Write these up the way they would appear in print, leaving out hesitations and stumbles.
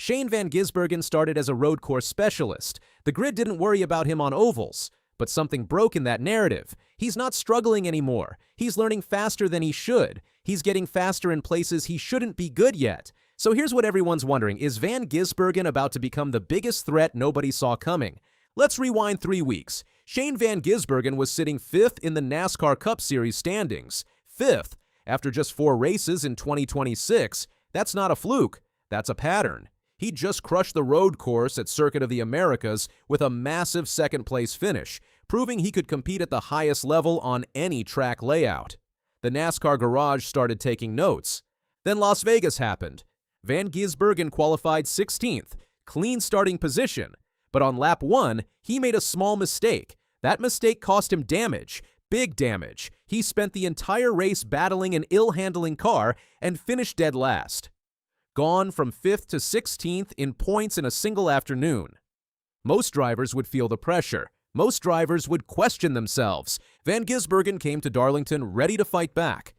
Shane Van Gisbergen started as a road course specialist. The grid didn't worry about him on ovals. But something broke in that narrative. He's not struggling anymore. He's learning faster than he should. He's getting faster in places he shouldn't be good yet. So here's what everyone's wondering. Is Van Gisbergen about to become the biggest threat nobody saw coming? Let's rewind 3 weeks. Shane Van Gisbergen was sitting 5th in the NASCAR Cup Series standings. 5th. After just 4 races in 2026. That's not a fluke. That's a pattern. He just crushed the road course at Circuit of the Americas with a massive second-place finish, proving he could compete at the highest level on any track layout. The NASCAR garage started taking notes. Then Las Vegas happened. Van Gisbergen qualified 16th, clean starting position. But on lap 1, he made a small mistake. That mistake cost him damage, big damage. He spent the entire race battling an ill-handling car and finished dead last. Gone from 5th to 16th in points in a single afternoon. Most drivers would feel the pressure. Most drivers would question themselves. Van Gisbergen came to Darlington ready to fight back.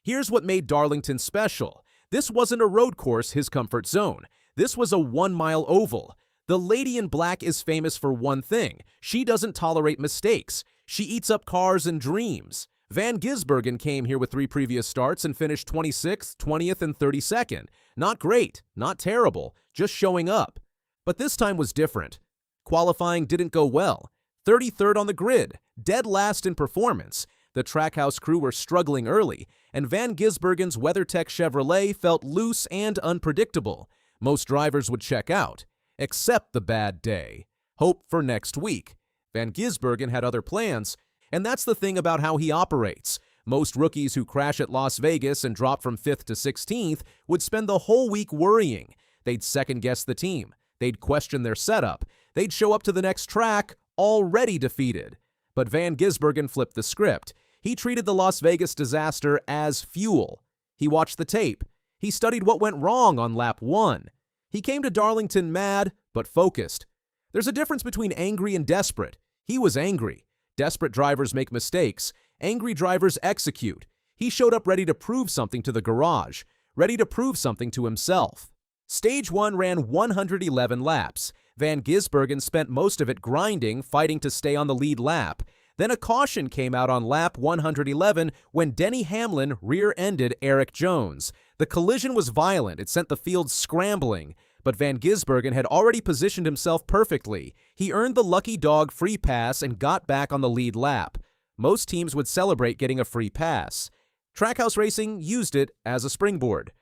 Here's what made Darlington special. This wasn't a road course, his comfort zone. This was a 1-mile oval. The lady in black is famous for one thing. She doesn't tolerate mistakes. She eats up cars and dreams. Van Gisbergen came here with 3 previous starts and finished 26th, 20th, and 32nd. Not great, not terrible, just showing up. But this time was different. Qualifying didn't go well. 33rd on the grid, dead last in performance. The Trackhouse crew were struggling early, and Van Gisbergen's WeatherTech Chevrolet felt loose and unpredictable. Most drivers would check out, except the bad day. Hope for next week. Van Gisbergen had other plans, and that's the thing about how he operates. Most rookies who crash at Las Vegas and drop from 5th to 16th would spend the whole week worrying. They'd second-guess the team. They'd question their setup. They'd show up to the next track already defeated. But Van Gisbergen flipped the script. He treated the Las Vegas disaster as fuel. He watched the tape. He studied what went wrong on lap 1. He came to Darlington mad, but focused. There's a difference between angry and desperate. He was angry. Desperate drivers make mistakes. Angry drivers execute. He showed up ready to prove something to the garage, ready to prove something to himself. Stage 1 ran 111 laps. Van Gisbergen spent most of it grinding, fighting to stay on the lead lap. Then a caution came out on lap 111 when Denny Hamlin rear-ended Eric Jones. The collision was violent. It sent the field scrambling. But Van Gisbergen had already positioned himself perfectly. He earned the lucky dog free pass and got back on the lead lap. Most teams would celebrate getting a free pass. Trackhouse Racing used it as a springboard.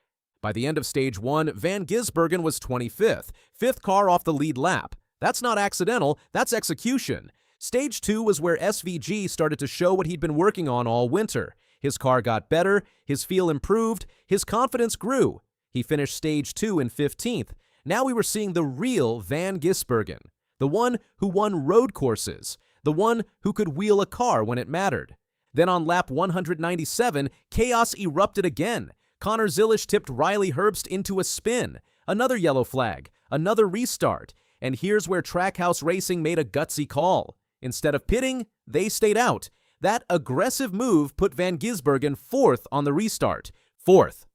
By the end of Stage 1, Van Gisbergen was 25th, 5th car off the lead lap. That's not accidental, that's execution. Stage 2 was where SVG started to show what he'd been working on all winter. His car got better, his feel improved, his confidence grew. He finished Stage 2 in 15th. Now we were seeing the real Van Gisbergen, the one who won road courses, the one who could wheel a car when it mattered. Then on lap 197, chaos erupted again. Connor Zilisch tipped Riley Herbst into a spin. Another yellow flag, another restart. And here's where Trackhouse Racing made a gutsy call. Instead of pitting, they stayed out. That aggressive move put Van Gisbergen 4th on the restart. 4th.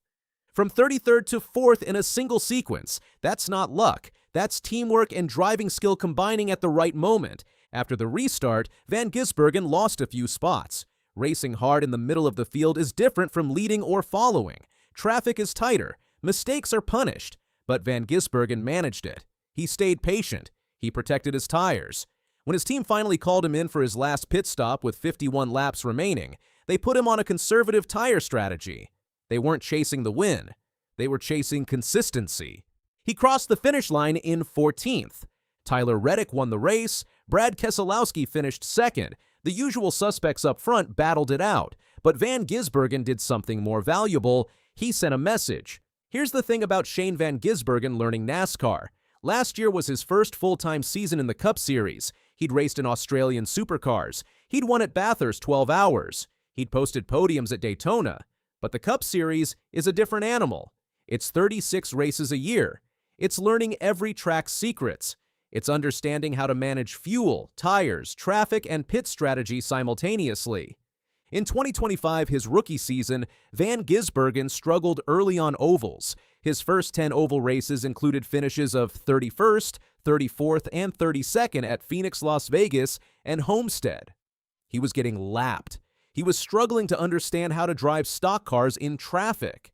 From 33rd to 4th in a single sequence. That's not luck. That's teamwork and driving skill combining at the right moment. After the restart, Van Gisbergen lost a few spots. Racing hard in the middle of the field is different from leading or following. Traffic is tighter. Mistakes are punished. But Van Gisbergen managed it. He stayed patient. He protected his tires. When his team finally called him in for his last pit stop with 51 laps remaining, they put him on a conservative tire strategy. They weren't chasing the win. They were chasing consistency. He crossed the finish line in 14th. Tyler Reddick won the race. Brad Keselowski finished 2nd. The usual suspects up front battled it out. But Van Gisbergen did something more valuable. He sent a message. Here's the thing about Shane Van Gisbergen learning NASCAR. Last year was his first full-time season in the Cup Series. He'd raced in Australian supercars. He'd won at Bathurst 12 hours. He'd posted podiums at Daytona. But the Cup Series is a different animal. It's 36 races a year. It's learning every track's secrets. It's understanding how to manage fuel, tires, traffic, and pit strategy simultaneously. In 2025, his rookie season, Van Gisbergen struggled early on ovals. His first 10 oval races included finishes of 31st, 34th, and 32nd at Phoenix, Las Vegas, and Homestead. He was getting lapped. He was struggling to understand how to drive stock cars in traffic.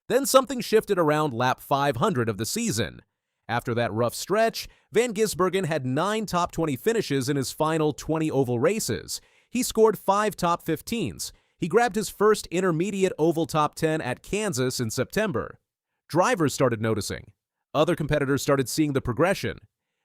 Then something shifted around lap 500 of the season. After that rough stretch, Van Gisbergen had 9 top 20 finishes in his final 20 oval races. He scored 5 top 15s. He grabbed his first intermediate oval top 10 at Kansas in September. Drivers started noticing. Other competitors started seeing the progression.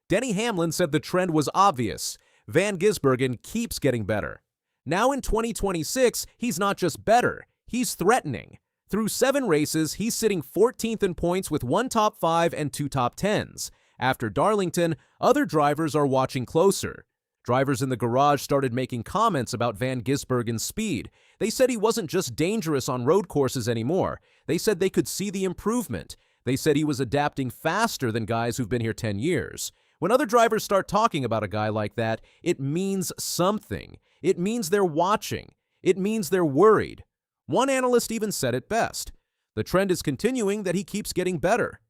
Denny Hamlin said the trend was obvious. Van Gisbergen keeps getting better. Now in 2026, he's not just better, he's threatening. Through 7 races, he's sitting 14th in points with 1 top 5 and 2 top 10s. After Darlington, other drivers are watching closer. Drivers in the garage started making comments about Van Gisbergen's speed. They said he wasn't just dangerous on road courses anymore. They said they could see the improvement. They said he was adapting faster than guys who've been here 10 years. When other drivers start talking about a guy like that, it means something. It means they're watching. It means they're worried. One analyst even said it best. The trend is continuing that he keeps getting better.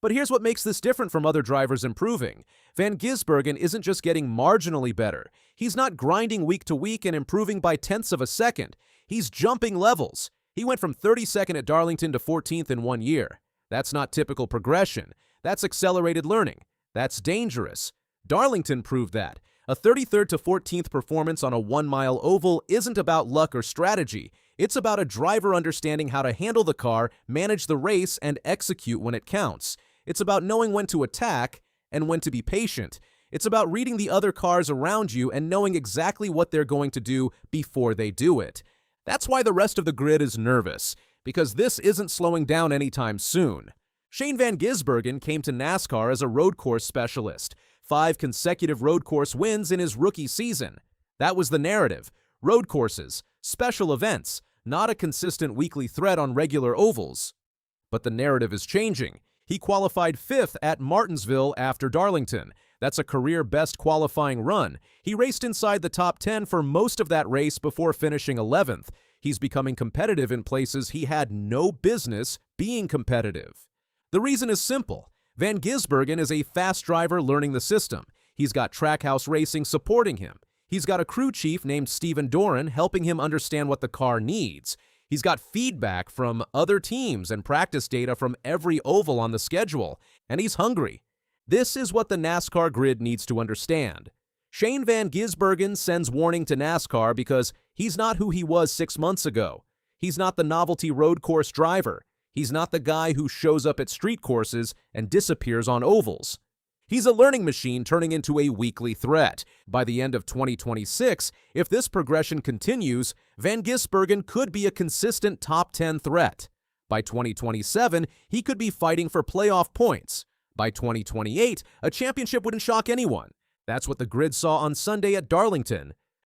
But here's what makes this different from other drivers improving. Van Gisbergen isn't just getting marginally better. He's not grinding week to week and improving by tenths of a second. He's jumping levels. He went from 32nd at Darlington to 14th in 1 year. That's not typical progression. That's accelerated learning. That's dangerous. Darlington proved that. A 33rd to 14th performance on a 1-mile oval isn't about luck or strategy. It's about a driver understanding how to handle the car, manage the race, and execute when it counts. It's about knowing when to attack and when to be patient. It's about reading the other cars around you and knowing exactly what they're going to do before they do it. That's why the rest of the grid is nervous, because this isn't slowing down anytime soon. Shane Van Gisbergen came to NASCAR as a road course specialist. 5 consecutive road course wins in his rookie season. That was the narrative. Road courses, special events, not a consistent weekly threat on regular ovals. But the narrative is changing. He qualified 5th at Martinsville after Darlington. That's a career-best qualifying run. He raced inside the top 10 for most of that race before finishing 11th. He's becoming competitive in places he had no business being competitive. The reason is simple. Van Gisbergen is a fast driver learning the system. He's got Trackhouse Racing supporting him. He's got a crew chief named Stephen Doran helping him understand what the car needs. He's got feedback from other teams and practice data from every oval on the schedule. And he's hungry. This is what the NASCAR grid needs to understand. Shane Van Gisbergen sends warning to NASCAR because he's not who he was 6 months ago. He's not the novelty road course driver. He's not the guy who shows up at street courses and disappears on ovals. He's a learning machine turning into a weekly threat. By the end of 2026, if this progression continues, Van Gisbergen could be a consistent top 10 threat. By 2027, he could be fighting for playoff points. By 2028, a championship wouldn't shock anyone. That's what the grid saw on Sunday at Darlington.